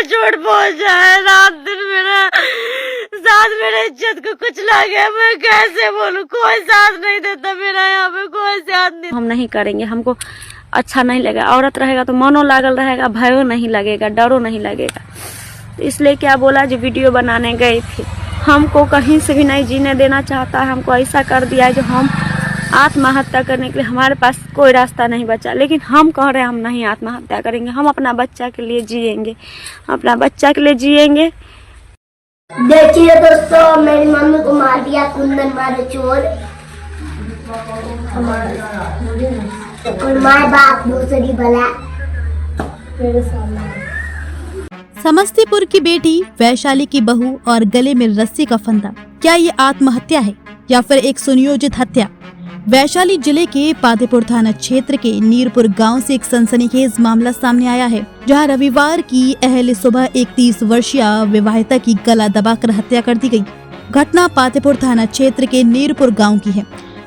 चोट पहुंचा है। रात दिन मेरा साथ, मेरे इज्जत को कुछ लगे, मैं कैसे बोलूं? कोई साथ नहीं देता मेरा, यहाँ पे कोई साथ नहीं। हम नहीं करेंगे, हमको अच्छा नहीं लगेगा। औरत रहेगा तो मनो लागल रहेगा, भयो नहीं लगेगा, डरो नहीं लगेगा। तो इसलिए क्या बोला, जो वीडियो बनाने गए थे, हमको कहीं से भी नहीं जीने देना चाहता है। हमको ऐसा कर दिया है जो हम आत्महत्या करने के लिए हमारे पास कोई रास्ता नहीं बचा। लेकिन हम कह रहे हैं हम नहीं आत्महत्या करेंगे, हम अपना बच्चा के लिए जिएंगे, अपना बच्चा के लिए जिएंगे। देखिए दोस्तों, मेरी मम्मी को मार दिया कुंदन मारे चोर, और माँ बाप दूसरी भला मेरे सामने। समस्तीपुर की बेटी, वैशाली की बहू और गले में रस्सी का फंदा, क्या ये आत्महत्या है या फिर एक सुनियोजित हत्या? वैशाली जिले के पातेपुर थाना क्षेत्र के नीरपुर गांव से एक सनसनीखेज मामला सामने आया है, जहां रविवार की अहले सुबह एक 30 वर्षीय विवाहिता की गला दबाकर हत्या कर दी गई। घटना पातेपुर थाना क्षेत्र के नीरपुर गांव की है।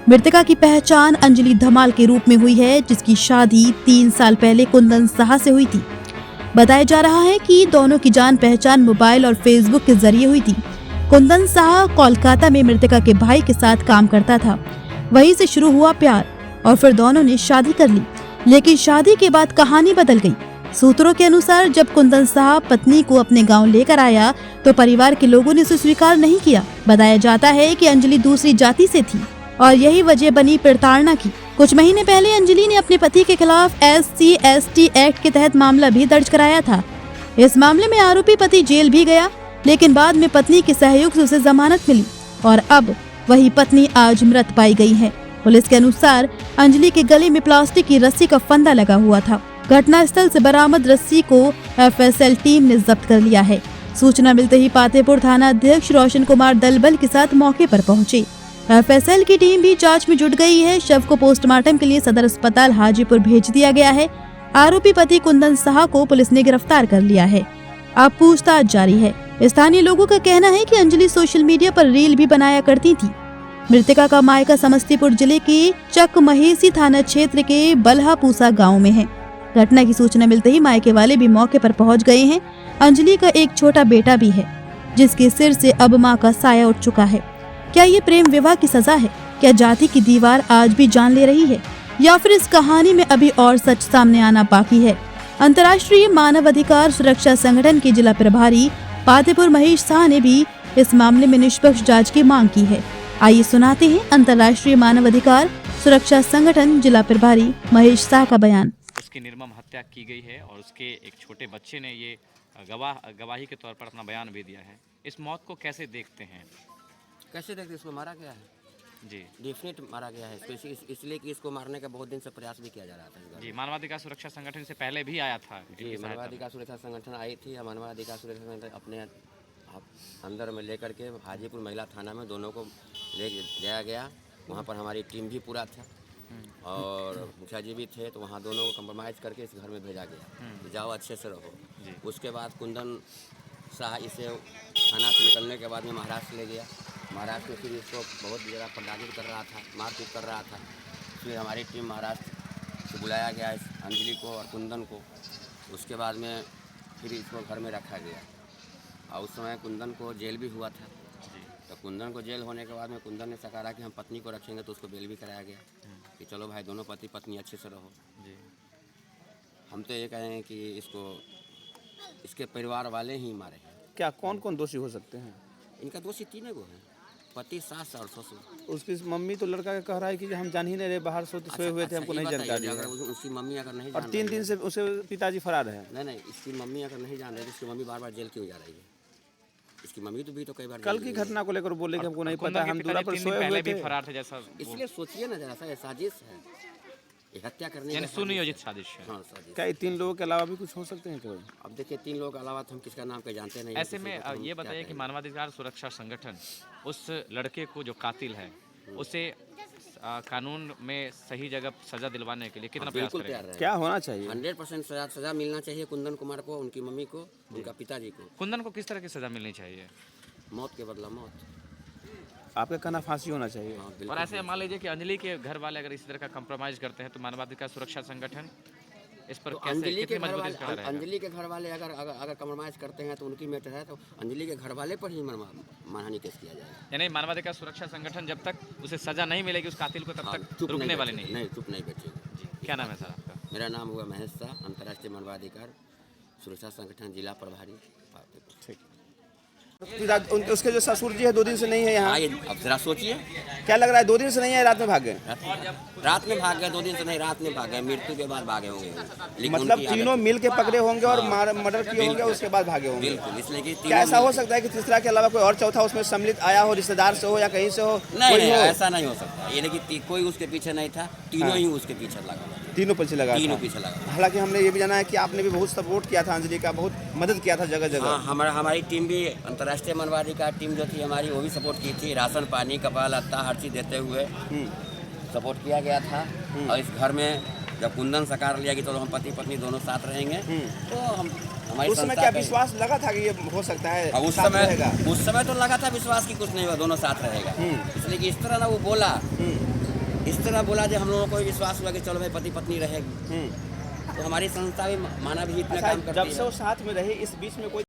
मृतका की पहचान अंजलि धमाल के रूप में हुई है, जिसकी शादी 3 साल पहले कुंदन साहा से हुई थी। बताया जा रहा है कि दोनों की जान पहचान मोबाइल और फेसबुक के जरिए हुई थी। कुंदन साहा कोलकाता में मृतका के भाई के साथ काम करता था। वहीं से शुरू हुआ प्यार और फिर दोनों ने शादी कर ली। लेकिन शादी के बाद कहानी बदल गई। सूत्रों के अनुसार जब कुंदन साहा पत्नी को अपने गांव लेकर आया तो परिवार के लोगों ने उसे स्वीकार नहीं किया। बताया जाता है कि अंजलि दूसरी जाति से थी और यही वजह बनी प्रताड़ना की। कुछ महीने पहले अंजलि ने अपने पति के खिलाफ SC/ST एक्ट के तहत मामला भी दर्ज कराया था। इस मामले में आरोपी पति जेल भी गया, लेकिन बाद में पत्नी के सहयोग से उसे जमानत मिली और अब वही पत्नी आज मृत पाई गई है। पुलिस के अनुसार अंजलि के गले में प्लास्टिक की रस्सी का फंदा लगा हुआ था। घटना स्थल से बरामद रस्सी को FSL टीम ने जब्त कर लिया है। सूचना मिलते ही पातेपुर थाना अध्यक्ष रोशन कुमार दलबल के साथ मौके पर पहुंचे। FSL की टीम भी जांच में जुट गई है। शव को पोस्टमार्टम के लिए सदर अस्पताल हाजीपुर भेज दिया गया है। आरोपी पति कुंदन साहा को पुलिस ने गिरफ्तार कर लिया है। अब पूछताछ जारी है। स्थानीय लोगों का कहना है कि अंजलि सोशल मीडिया पर रील भी बनाया करती थी। मृतका का मायका समस्तीपुर जिले के चकमहेसी थाना क्षेत्र के बल्हापूसा गांव में है। घटना की सूचना मिलते ही मायके वाले भी मौके पर पहुंच गए हैं। अंजलि का एक छोटा बेटा भी है, जिसके सिर से अब मां का साया उठ चुका है। क्या ये प्रेम विवाह की सजा है? क्या जाति की दीवार आज भी जान ले रही है, या फिर इस कहानी में अभी और सच सामने आना बाकी है? अंतर्राष्ट्रीय मानव अधिकार सुरक्षा संगठन के जिला प्रभारी पातेपुर महेश शाह ने भी इस मामले में निष्पक्ष जांच की मांग की है। आइए सुनाते हैं अंतर्राष्ट्रीय मानव अधिकार सुरक्षा संगठन जिला प्रभारी महेश शाह का बयान। उसकी निर्मम हत्या की गई है और उसके एक छोटे बच्चे ने ये गवाही के तौर पर अपना बयान भी दिया है। इस मौत को कैसे देखते हैं? कैसे देखते, इसको मारा गया है जी, डेफिनेट मारा गया है इसको, इसलिए कि इसको मारने का बहुत दिन से प्रयास भी किया जा रहा था जी। मानवाधिकार सुरक्षा संगठन से पहले भी आया था जी, मानवाधिकार सुरक्षा संगठन आई थी। मानवाधिकार सुरक्षा संगठन अपने अंदर में लेकर के हाजीपुर महिला थाना में दोनों को ले जाया गया। वहाँ पर हमारी टीम भी पूरा था और मुखिया जी भी थे, तो वहाँ दोनों को कंप्रोमाइज़ करके इस घर में भेजा गया कि जाओ अच्छे से रहो। उसके बाद कुंदन शाह इसे थाना से निकलने के बाद में महाराष्ट्र ले गया। महाराष्ट्र में फिर इसको बहुत ज़्यादा प्रताड़ित कर रहा था, मारपीट कर रहा था। फिर हमारी टीम महाराष्ट्र से बुलाया गया इस अंजलि को और कुंदन को। उसके बाद में फिर इसको घर में रखा गया और उस समय कुंदन को जेल भी हुआ था। तो कुंदन को जेल होने के बाद में कुंदन ने सकारा कि हम पत्नी को रखेंगे, तो उसको बेल भी कराया गया कि चलो भाई दोनों पति पत्नी अच्छे से रहो। हम तो ये कहें कि इसको इसके परिवार वाले ही मारे हैं। क्या कौन कौन दोषी हो सकते हैं? इनका दोषी 3 गो हैं, पति, सास और ससुर। उसकी मम्मी तो लड़का का कह रहा है कि हम जान ही नहीं रहे, बाहर सोए हुए थे, हमको नहीं जानकारी है। उसकी मम्मी अगर नहीं और 3 दिन से उसे पिताजी फरार है। नहीं, इसकी मम्मी अगर नहीं जान रही तो इसकी मम्मी बार बार जेल क्यों जा रही है? इसकी मम्मी तो भी तो कई बार कल की घटना को लेकर बोले कि हमको नहीं पता, हम दूरा पर सोए हुए थे। फरार थे जैसा। इसलिए सोचिए ना जरा सा, ये साजिश है, ये हत्या करने यानी सुनियोजित साजिश है। हाँ, साजिश। क्या 3 लोगों के अलावा भी कुछ हो सकते हैं? कोई अब देखिए 3 लोगों के अलावा तो हम किसका नाम पे जानते नहीं। ऐसे में ये बताइए कि मानवाधिकार सुरक्षा संगठन उस लड़के को जो कातिल है उसे कानून में सही जगह सजा दिलवाने के लिए कितना प्रयास करेगा? क्या होना चाहिए? 100% सजा मिलना चाहिए कुंदन कुमार को, उनकी मम्मी को, उनका पिताजी को। कुंदन को किस तरह की सजा मिलनी चाहिए? मौत के बदला मौत। आपका कहना फांसी होना चाहिए। और ऐसे मान लीजिए कि अंजलि के घर वाले अगर इसी तरह का कंप्रोमाइज करते हैं तो मानवाधिकार सुरक्षा संगठन इस पर तो कैसे अंजलि के कितनी घर मजबूती वाले से खड़ा रहेगा? अंजलि के घर वाले अगर कम्प्रोमाइज़ करते हैं तो उनकी मैटर है, तो अंजलि के घर वाले पर ही मानहानि केस किया जाएगा। यानी मानवाधिकार सुरक्षा संगठन जब तक उसे सजा नहीं मिलेगी उस कातिल को, तब हाँ, तक चुप रुकने वाले बैठेंगे। नहीं। नहीं, चुप नहीं बैठेंगे। जी, क्या नाम है सर आपका? मेरा नाम हुआ महेश शाह, अंतर्राष्ट्रीय मानवाधिकार सुरक्षा संगठन जिला प्रभारी। उसके जो ससुर जी है 2 दिन से नहीं है यहाँ। आइए अब जरा सोचिए, क्या लग रहा है 2 दिन से नहीं है, रात में भाग गए? रात में भाग गए, 2 दिन से नहीं, रात में भाग गए, मृत्यु के बाद भागे होंगे। लेकिन मतलब उनकी तीनों आदत- मिल के पकड़े होंगे और हाँ, मर्डर किए होंगे, बिल्कुल। उसके बाद भागे होंगे। बिल्कुल, इसलिए कि क्या तीनों ऐसा हो मिल- सकता है कि तीसरा के अलावा कोई और चौथा उसमें सम्मिलित आया हो, रिश्तेदार से हो या कहीं से हो? नहीं, कोई नहीं, हो? ऐसा नहीं हो सकता। ये देखिए कोई उसके पीछे नहीं था, तीनों हाँ। ही उसके पीछे लगा, तीनों पीछे लगा तीनों था। पीछे लगा। हालांकि हमने ये भी जाना है कि आपने भी बहुत सपोर्ट किया था अंजलि का, बहुत मदद किया था जगह हाँ, जगह। हमारी टीम भी, अंतर्राष्ट्रीय मानवाधिकार टीम जो थी हमारी, वो भी सपोर्ट की थी। राशन पानी, कपड़ा लत्ता हर चीज़ देते हुए सपोर्ट किया गया था। और इस घर में जब कुंदन साकार लिया कि तो हम पति पत्नी दोनों साथ रहेंगे, तो हम हमारी उस समय संस्था क्या पे- विश्वास लगा था कि ये हो सकता है अब साथ रहेगा? उस समय तो लगा था विश्वास की कुछ नहीं हुआ, दोनों साथ रहेगा। इसलिए कि इस तरह ना वो बोला, इस तरह बोला जो हम लोगों को भी विश्वास हुआ कि चलो भाई पति पत्नी रहेगी। तो हमारी संस्था भी मानव हित में अच्छा, काम करती जब है। से वो साथ में रहे, इस बीच में कोई